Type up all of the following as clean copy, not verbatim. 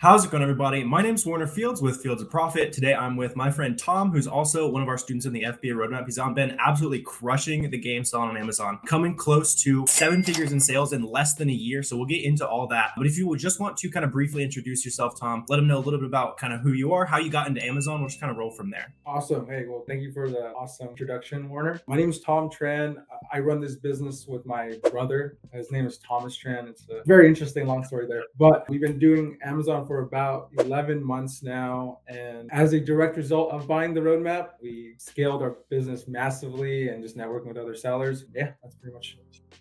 How's it going, everybody? My name's Warner Fields with Fields of Profit. Today, I'm with my friend Tom, who's also one of our students in the FBA Roadmap. He's been absolutely crushing the game selling on Amazon, coming close to 7 figures in sales in less than a year. So we'll get into all that. But if you would just want to kind of briefly introduce yourself, Tom, let them know a little bit about kind of who you are, how you got into Amazon. We'll just kind of roll from there. Awesome. Hey, well, thank you for the awesome introduction, Warner. My name is Tom Tran. I run this business with my brother. His name is Thomas Tran. It's a very interesting long story there. But we've been doing Amazon for about 11 months now. And as a direct result of buying the roadmap, we scaled our business massively and just networking with other sellers. Yeah, that's pretty much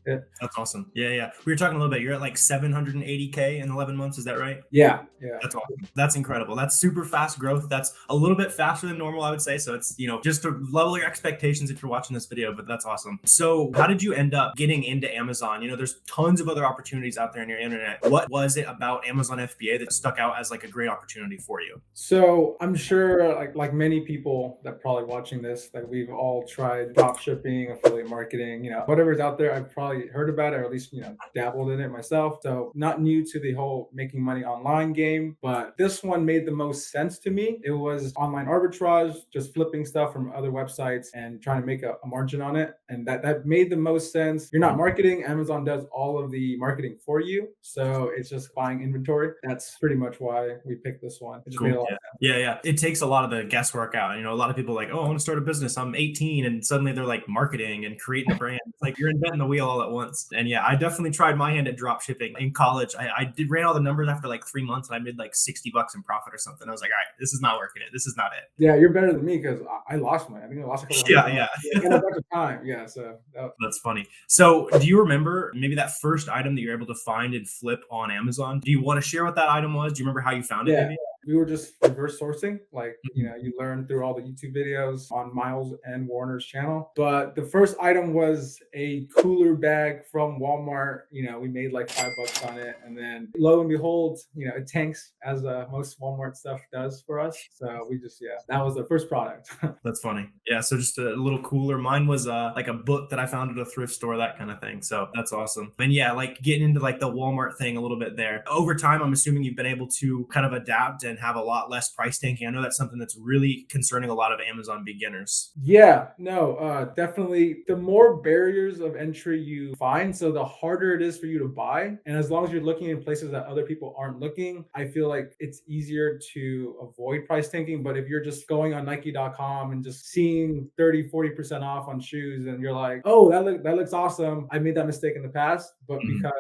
it. That's awesome. Yeah. We were talking a little bit. You're at like 780K in 11 months. Is that right? Yeah. That's awesome. That's incredible. That's super fast growth. That's a little bit faster than normal, I would say. So it's, just to level your expectations if you're watching this video, but that's awesome. So how did you end up getting into Amazon? There's tons of other opportunities out there on your internet. What was it about Amazon FBA that stuck out as like a great opportunity for you? So I'm sure like many people that probably watching this, like we've all tried drop shipping, affiliate marketing, whatever's out there, I've probably heard about it or at least, dabbled in it myself. So not new to the whole making money online game, but this one made the most sense to me. It was online arbitrage, just flipping stuff from other websites and trying to make a margin on it. And that made the most sense. You're not marketing. Amazon does all of the marketing for you. So it's just buying inventory. That's pretty much why we picked this one. It just made a lot of sense. Yeah. It takes a lot of the guesswork out. A lot of people are like, oh, I want to start a business. I'm 18. And suddenly they're like marketing and creating a brand. It's like you're inventing the wheel all at once. And yeah, I definitely tried my hand at drop shipping in college. I ran all the numbers after like 3 months and I made like $60 in profit or something. I was like, all right, this is not working. This is not it. Yeah, you're better than me because I lost mine. I think I lost a couple hundred. Yeah. in a bunch of time. Yeah, so that's funny. So do you remember maybe that first item that you're able to find and flip on Amazon? Do you want to share what that item was? Do you remember how you found it? Yeah. Maybe? We were just reverse sourcing. Like, you learn through all the YouTube videos on Miles and Warner's channel. But the first item was a cooler bag from Walmart. We made like $5 on it. And then lo and behold, it tanks as most Walmart stuff does for us. So we just, that was the first product. That's funny. Yeah. So just a little cooler. Mine was like a book that I found at a thrift store, that kind of thing. So that's awesome. And yeah, like getting into like the Walmart thing a little bit there. Over time, I'm assuming you've been able to kind of adapt and have a lot less price tanking. I know that's something that's really concerning a lot of Amazon beginners. Yeah, no, definitely. The more barriers of entry you find, so the harder it is for you to buy. And as long as you're looking in places that other people aren't looking, I feel like it's easier to avoid price tanking. But if you're just going on Nike.com and just seeing 30-40% off on shoes and you're like, oh, that looks awesome. I made that mistake in the past, but because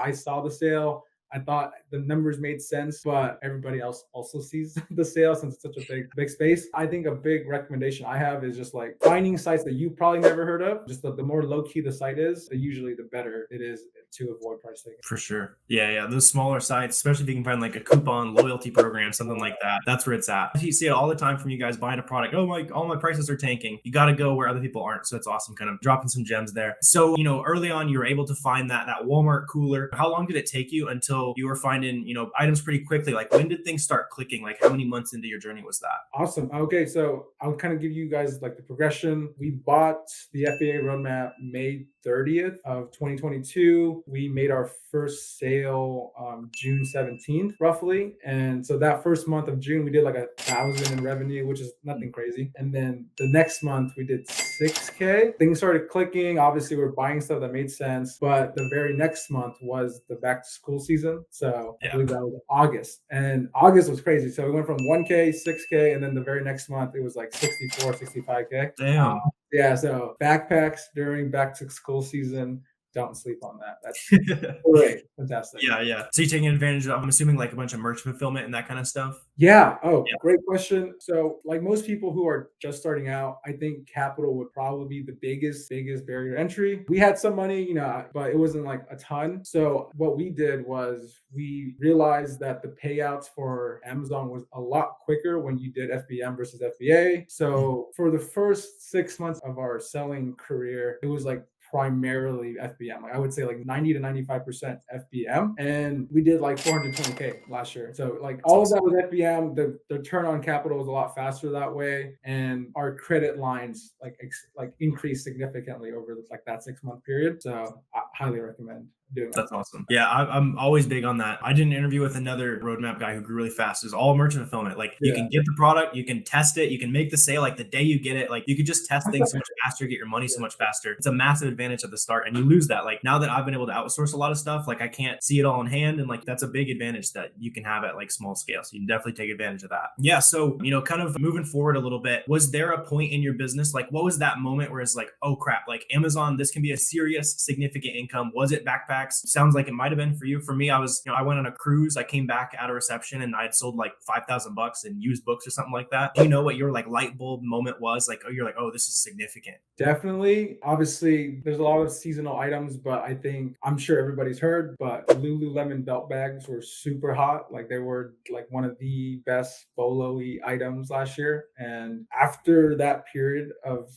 I saw the sale, I thought the numbers made sense, but everybody else also sees the sale since it's such a big space. I think a big recommendation I have is just like finding sites that you probably never heard of. Just the more low key the site is, usually the better it is to avoid price taking. For sure. Yeah. Those smaller sites, especially if you can find like a coupon loyalty program, something like that. That's where it's at. You see it all the time from you guys buying a product. Oh my, all my prices are tanking. You got to go where other people aren't. So it's awesome, kind of dropping some gems there. So, early on, you were able to find that Walmart cooler. How long did it take you until you were finding, items pretty quickly? Like when did things start clicking? Like how many months into your journey was that? Awesome. Okay. So I'll kind of give you guys like the progression. We bought the FBA Roadmap May 30th of 2022. We made our first sale June 17th, roughly. And so that first month of June, we did like 1,000 in revenue, which is nothing crazy. And then the next month we did 6K. Things started clicking. Obviously, we're buying stuff that made sense. But the very next month was the back to school season. So I believe that was August. And August was crazy. So we went from 1K, 6K, and then the very next month, it was like 64, 65K. Damn. Yeah, so backpacks during back to school season. Don't sleep on that. That's great. Fantastic. Yeah. So you're taking advantage of, I'm assuming, like a bunch of merch fulfillment and that kind of stuff? Yeah. Oh, yeah. Great question. So like most people who are just starting out, I think capital would probably be the biggest barrier to entry. We had some money, but it wasn't like a ton. So what we did was we realized that the payouts for Amazon was a lot quicker when you did FBM versus FBA. So for the first 6 months of our selling career, it was like primarily FBM. Like I would say like 90 to 95% FBM. And we did like 420K last year. So like all of that was FBM. The return on capital was a lot faster that way. And our credit lines like increased significantly over like that 6 month period. So I highly recommend doing that. That's awesome. Yeah, I'm always big on that. I did an interview with another roadmap guy who grew really fast. It's all merchant fulfillment. Like you Yeah. can get the product, you can test it, you can make the sale like the day you get it. Like you could just test things so much faster, get your money so much faster. It's a massive advantage at the start, and you lose that. Like now that I've been able to outsource a lot of stuff, like I can't see it all in hand, and like that's a big advantage that you can have at like small scale. So you can definitely take advantage of that. Yeah. So kind of moving forward a little bit, was there a point in your business, like what was that moment where it's like, oh crap, like Amazon, this can be a serious, significant income? Was it backpacks? Sounds like it might have been for you. For me, I was, I went on a cruise. I came back out of reception and I had sold like $5,000 in used books or something like that. Do you know what your like light bulb moment was? Like, oh, you're like, oh, this is significant. Definitely. Obviously, there's a lot of seasonal items, but I'm sure everybody's heard, but Lululemon belt bags were super hot. Like they were like one of the best bolo-y items last year. And after that period of,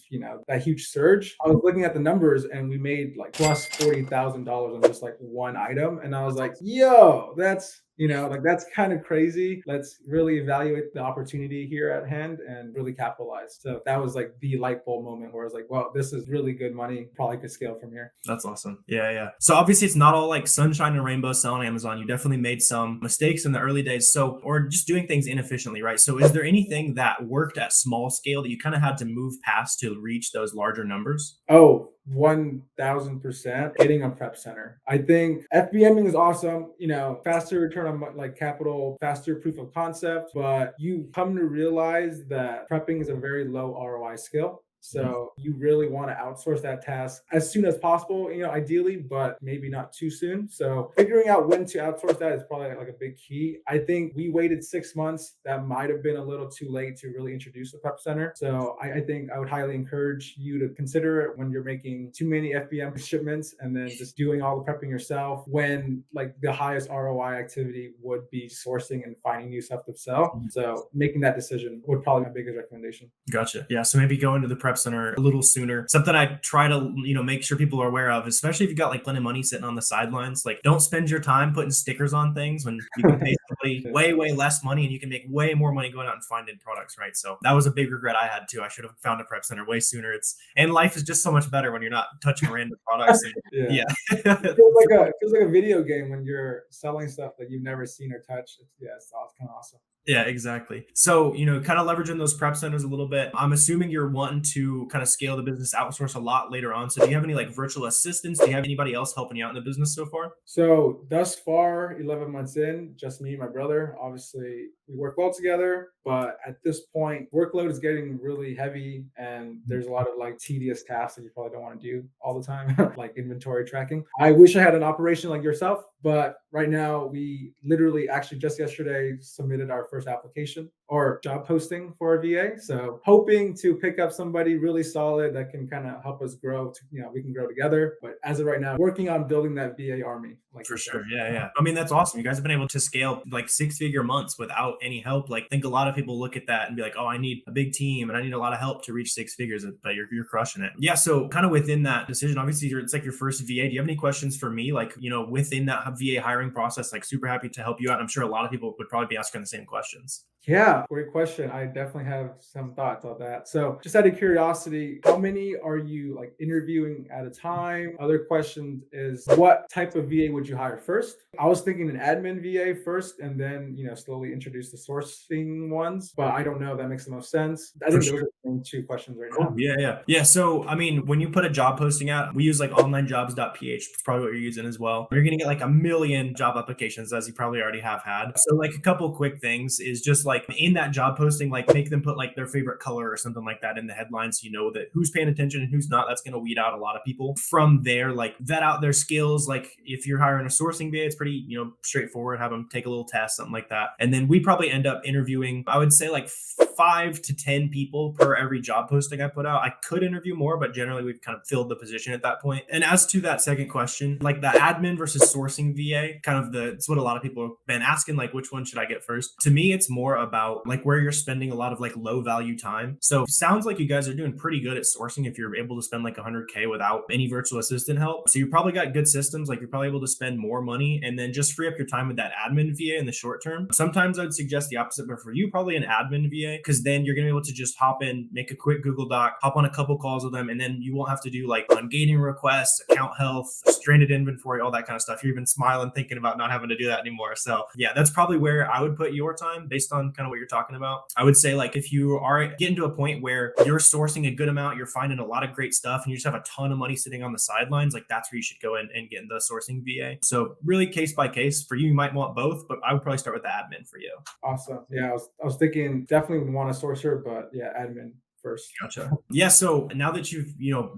that huge surge, I was looking at the numbers and we made like plus $40,000 on just like one item. And I was like, yo, that's that's kind of crazy. Let's really evaluate the opportunity here at hand and really capitalize. So that was like the light bulb moment where I was like, well, this is really good money. Probably could scale from here. That's awesome. Yeah, yeah. So obviously it's not all like sunshine and rainbows selling Amazon. You definitely made some mistakes in the early days. So, or just doing things inefficiently, right? So is there anything that worked at small scale that you kind of had to move past to reach those larger numbers? Oh, 1000% hitting a prep center. I think FBMing is awesome, faster return on like capital, faster proof of concept, but you come to realize that prepping is a very low ROI skill. So you really want to outsource that task as soon as possible, ideally, but maybe not too soon. So figuring out when to outsource that is probably like a big key. I think we waited 6 months. That might have been a little too late to really introduce the prep center. So I think I would highly encourage you to consider it when you're making too many FBM shipments and then just doing all the prepping yourself, when like the highest ROI activity would be sourcing and finding new stuff to sell. So making that decision would probably be my biggest recommendation. Gotcha. Yeah. So maybe go into the prep center a little sooner. Something I try to, make sure people are aware of, especially if you've got like plenty of money sitting on the sidelines. Like don't spend your time putting stickers on things when you can pay somebody way, way less money and you can make way more money going out and finding products, right? So that was a big regret I had too. I should have found a prep center way sooner. And life is just so much better when you're not touching random products. And, yeah. It feels like a video game when you're selling stuff that you've never seen or touched. It's kind of awesome. Yeah, exactly. So, kind of leveraging those prep centers a little bit. I'm assuming you're wanting to kind of scale the business, outsource a lot later on. So do you have any like virtual assistants? Do you have anybody else helping you out in the business so far? So thus far, 11 months in, just me and my brother. Obviously, we work well together, but at this point, workload is getting really heavy and there's a lot of like tedious tasks that you probably don't want to do all the time, like inventory tracking. I wish I had an operation like yourself, but right now we literally actually just yesterday submitted our first application or job posting for a VA. So hoping to pick up somebody really solid that can kind of help us grow. We can grow together. But as of right now, working on building that VA army. Like for sure. Yeah, yeah. I mean, that's awesome. You guys have been able to scale like 6-figure months without any help. Like, I think a lot of people look at that and be like, oh, I need a big team and I need a lot of help to reach 6 figures, but you're crushing it. Yeah. So kind of within that decision, obviously it's like your first VA. Do you have any questions for me? Like, within that VA hiring process, like super happy to help you out. I'm sure a lot of people would probably be asking the same questions. Yeah, great question. I definitely have some thoughts on that. So just out of curiosity, how many are you like interviewing at a time? Other questions is what type of VA would you hire first? I was thinking an admin VA first and then, slowly introduce the sourcing ones, but I don't know. That makes the most sense. I think those are the 2 questions right now. Yeah. Yeah. So, I mean, when you put a job posting out, we use like onlinejobs.ph. It's probably what you're using as well. You're going to get like a million job applications, as you probably already have had. So like a couple quick things is just like in that job posting, like make them put like their favorite color or something like that in the headline. So you know that who's paying attention and who's not. That's going to weed out a lot of people. From there, like vet out their skills. Like if you're hiring a sourcing VA, it's pretty, straightforward. Have them take a little test, something like that. And then we probably end up interviewing, I would say like 5 to 10 people per every job posting I put out. I could interview more, but generally we've kind of filled the position at that point. And as to that second question, like the admin versus sourcing sourcing VA. It's what a lot of people have been asking, like, which one should I get first? To me, it's more about like where you're spending a lot of like low value time. So sounds like you guys are doing pretty good at sourcing if you're able to spend like 100K without any virtual assistant help. So you probably got good systems, like you're probably able to spend more money and then just free up your time with that admin VA in the short term. Sometimes I would suggest the opposite, but for you, probably an admin VA, because then you're gonna be able to just hop in, make a quick Google Doc, hop on a couple calls with them, and then you won't have to do like ungating requests, account health, stranded inventory, all that kind of stuff. You're even smiling thinking about not having to do that anymore. So yeah, that's probably where I would put your time based on kind of what you're talking about. I would say like if you are getting to a point where you're sourcing a good amount, you're finding a lot of great stuff, and you just have a ton of money sitting on the sidelines, like that's where you should go in and get in the sourcing VA. So really case by case. For you, you might want both, but I would probably start with the admin for you. Awesome. Yeah, I was thinking definitely would want a sorcerer, but yeah, admin first. Gotcha. Yeah. So now that you've,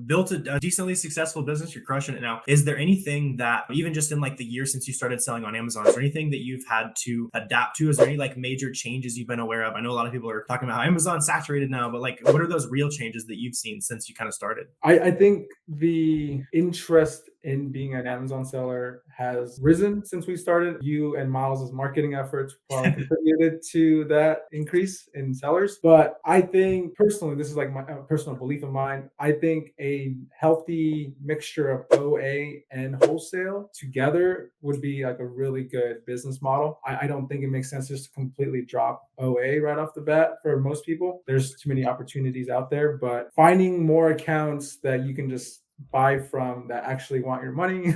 built a decently successful business, you're crushing it now. Is there anything that even just in like the year since you started selling on Amazon, is there anything that you've had to adapt to? Is there any like major changes you've been aware of? I know a lot of people are talking about how Amazon's saturated now, but like, what are those real changes that you've seen since you kind of started? I think the interest in being an Amazon seller has risen since we started. You and Miles's marketing efforts probably contributed to that increase in sellers. But I think personally, this is like my personal belief of mine. I think a healthy mixture of OA and wholesale together would be like a really good business model. I don't think it makes sense just to completely drop OA right off the bat for most people. There's too many opportunities out there, but finding more accounts that you can just buy from that actually want your money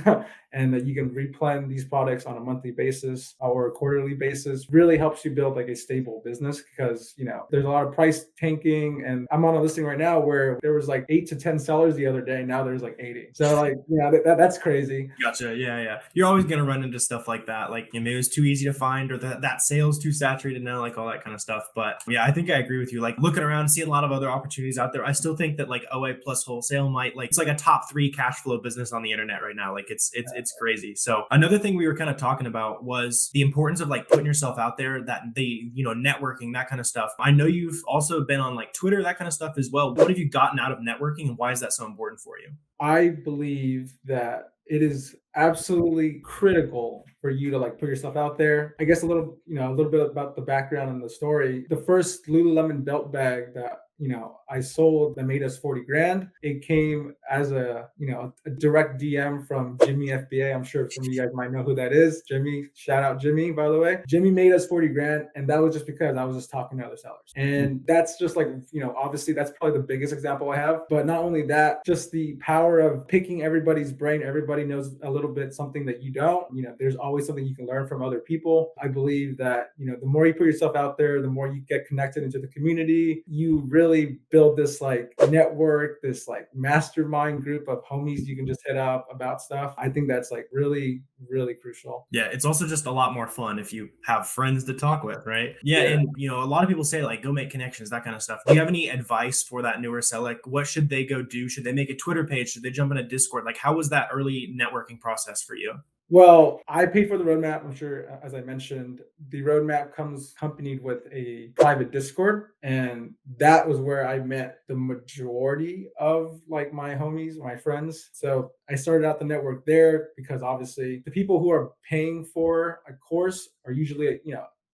and that you can replan these products on a monthly basis or a quarterly basis really helps you build like a stable business, because there's a lot of price tanking, and I'm on a listing right now where there was like 8 to 10 sellers the other day. Now there's like 80. So like that's crazy. Gotcha. Yeah. You're always going to run into stuff like that. Like maybe it was too easy to find, or that sale's too saturated now, like all that kind of stuff. But yeah, I think I agree with you. Like looking around, seeing a lot of other opportunities out there. I still think that like OA plus wholesale it's like a top 3 cash flow business on the internet right now. Like it's crazy. So another thing we were kind of talking about was the importance of like putting yourself out there, that networking, that kind of stuff. I know you've also been on like Twitter, that kind of stuff as well. What have you gotten out of networking, and why is that so important for you? I believe that it is absolutely critical for you to like put yourself out there. I guess a little bit about the background and the story. The first Lululemon belt bag that I sold that made us 40 grand. It came as a direct DM from Jimmy FBA. I'm sure some of you guys might know who that is. Jimmy, shout out Jimmy, by the way. Jimmy made us 40 grand. And that was just because I was just talking to other sellers. And that's just like, obviously that's probably the biggest example I have. But not only that, just the power of picking everybody's brain. Everybody knows a little bit something that you don't. There's always something you can learn from other people. I believe that, the more you put yourself out there, the more you get connected into the community, you really build this like network, this like mastermind group of homies you can just hit up about stuff. I think that's like really, really crucial. Yeah, it's also just a lot more fun if you have friends to talk with, right? Yeah. And a lot of people say like go make connections, that kind of stuff. Do you have any advice for that newer seller? Like what should they go do? Should they make a Twitter page? Should they jump in a Discord? Like how was that early networking process for you? Well, I paid for the roadmap. I'm sure, as I mentioned, the roadmap comes accompanied with a private Discord. And that was where I met the majority of like my homies, my friends. So I started out the network there because obviously the people who are paying for a course are usually,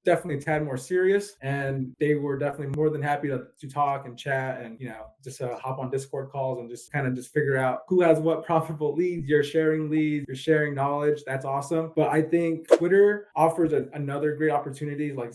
definitely a tad more serious, and they were definitely more than happy to talk and chat and just hop on Discord calls and just kind of just figure out who has what profitable leads. You're sharing knowledge. That's awesome. But I think Twitter offers another great opportunity. Like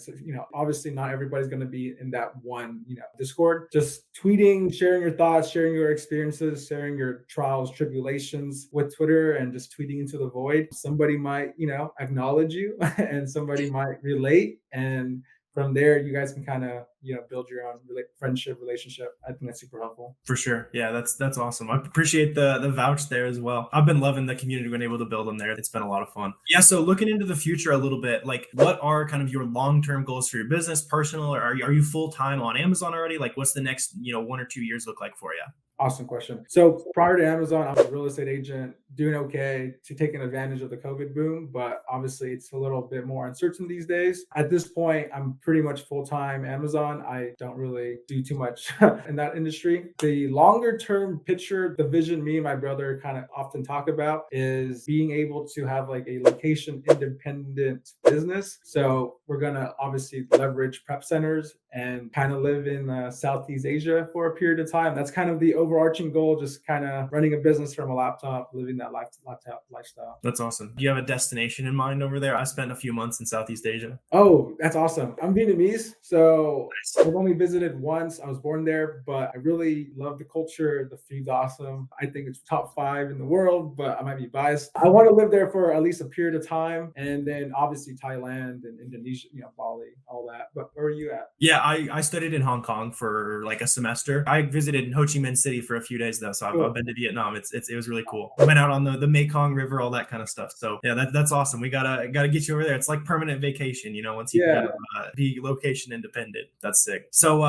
obviously not everybody's going to be in that one Discord. Just tweeting, sharing your thoughts, sharing your experiences, sharing your trials, tribulations with Twitter, and just tweeting into the void. Somebody might acknowledge you and somebody might relate. And from there, you guys can kind of build your own friendship relationship. I think that's super helpful. For sure. Yeah, that's awesome. I appreciate the vouch there as well. I've been loving the community when able to build them there. It's been a lot of fun. Yeah. So looking into the future a little bit, like what are kind of your long-term goals for your business, personal, or are you full-time on Amazon already? Like what's the next 1 or 2 years look like for you? Awesome question. So prior to Amazon, I was a real estate agent, doing okay to taking advantage of the COVID boom, but obviously it's a little bit more uncertain these days. At this point, I'm pretty much full-time Amazon. I don't really do too much in that industry. The longer term picture, the vision me and my brother kind of often talk about is being able to have like a location independent business. So we're gonna obviously leverage prep centers and kind of live in Southeast Asia for a period of time. That's kind of the overarching goal, just kind of running a business from a laptop, living that laptop lifestyle. That's awesome. Do you have a destination in mind over there? I spent a few months in Southeast Asia. Oh, that's awesome. I'm Vietnamese, so Nice. I've only visited once. I was born there, but I really love the culture. The food's awesome. I think it's top 5 in the world, but I might be biased. I want to live there for at least a period of time. And then obviously Thailand and Indonesia, Bali, all that. But where are you at? Yeah, I studied in Hong Kong for like a semester. I visited Ho Chi Minh City for a few days though, so I've Cool. been to Vietnam. It was really cool. I went out on the Mekong River, all that kind of stuff. So yeah, that's awesome. We gotta get you over there. It's like permanent vacation, once you Yeah. kind of be location independent. That's sick. So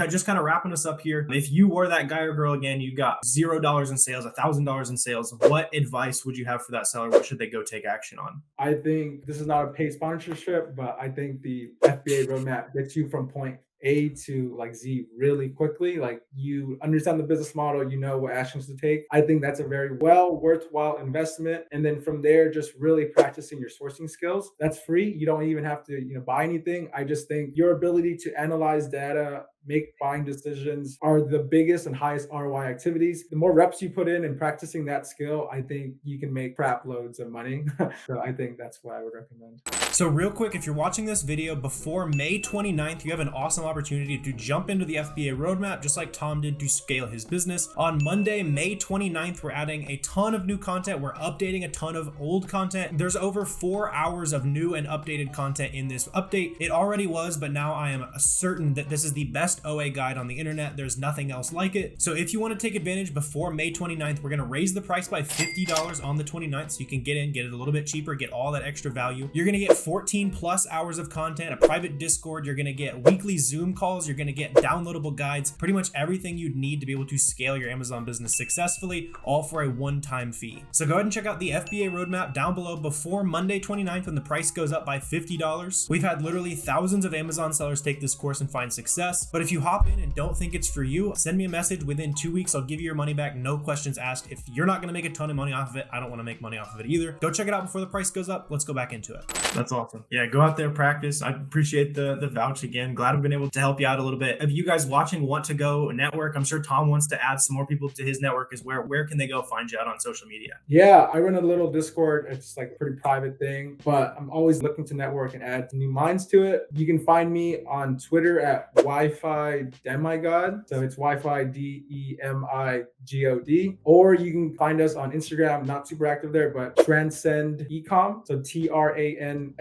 just kind of wrapping us up here. If you were that guy or girl again, you got $0 in sales, $1,000 in sales. What advice would you have for that seller? What should they go take action on? I think this is not a paid sponsorship, but I think the FBA roadmap gets you from point A to like Z really quickly. Like you understand the business model, you know what actions to take. I think that's a very worthwhile investment. And then from there, just really practicing your sourcing skills. That's free. You don't even have to, buy anything. I just think your ability to analyze data, make buying decisions are the biggest and highest ROI activities. The more reps you put in and practicing that skill, I think you can make crap loads of money. So I think that's what I would recommend. So real quick, if you're watching this video before May 29th, you have an awesome opportunity to jump into the FBA roadmap, just like Tom did to scale his business. On Monday, May 29th, we're adding a ton of new content. We're updating a ton of old content. There's over 4 hours of new and updated content in this update. It already was, but now I am certain that this is the best OA guide on the internet. There's nothing else like it. So if you want to take advantage before May 29th, we're going to raise the price by $50 on the 29th, so you can get it a little bit cheaper, get all that extra value. You're going to get 14 plus hours of content, a private Discord. You're going to get weekly Zoom calls. You're going to get downloadable guides, pretty much everything you'd need to be able to scale your Amazon business successfully, all for a one-time fee. So go ahead and check out the FBA roadmap down below before Monday 29th when the price goes up by $50. We've had literally thousands of Amazon sellers take this course and find success. But if you hop in and don't think it's for you, send me a message. Within 2 weeks, I'll give you your money back, no questions asked. If you're not going to make a ton of money off of it, I don't want to make money off of it either. Go check it out before the price goes up. Let's go back into it. That's awesome. Yeah, go out there, practice. I appreciate the vouch again. Glad I've been able to help you out a little bit. If you guys watching want to go network, I'm sure Tom wants to add some more people to his network as well. Where can they go find you out on social media? Yeah, I run a little Discord. It's like a pretty private thing, but I'm always looking to network and add new minds to it. You can find me on Twitter at Wi-Fi Demigod. So it's Wi-Fi DEMIGOD. Or you can find us on Instagram, not super active there, but Transcend Ecom. So TRANSCENDECOM.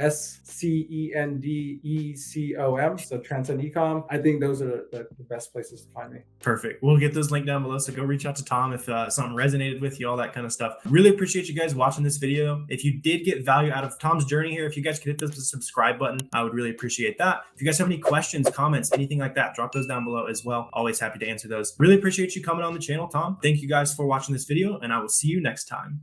So Transcend Ecom. I think those are the best places to find me. Perfect. We'll get those linked down below. So go reach out to Tom if something resonated with you, all that kind of stuff. Really appreciate you guys watching this video. If you did get value out of Tom's journey here, if you guys could hit the subscribe button, I would really appreciate that. If you guys have any questions, comments, anything like that, drop those down below as well. Always happy to answer those. Really appreciate you coming on the channel, Tom. Thank you guys for watching this video, and I will see you next time.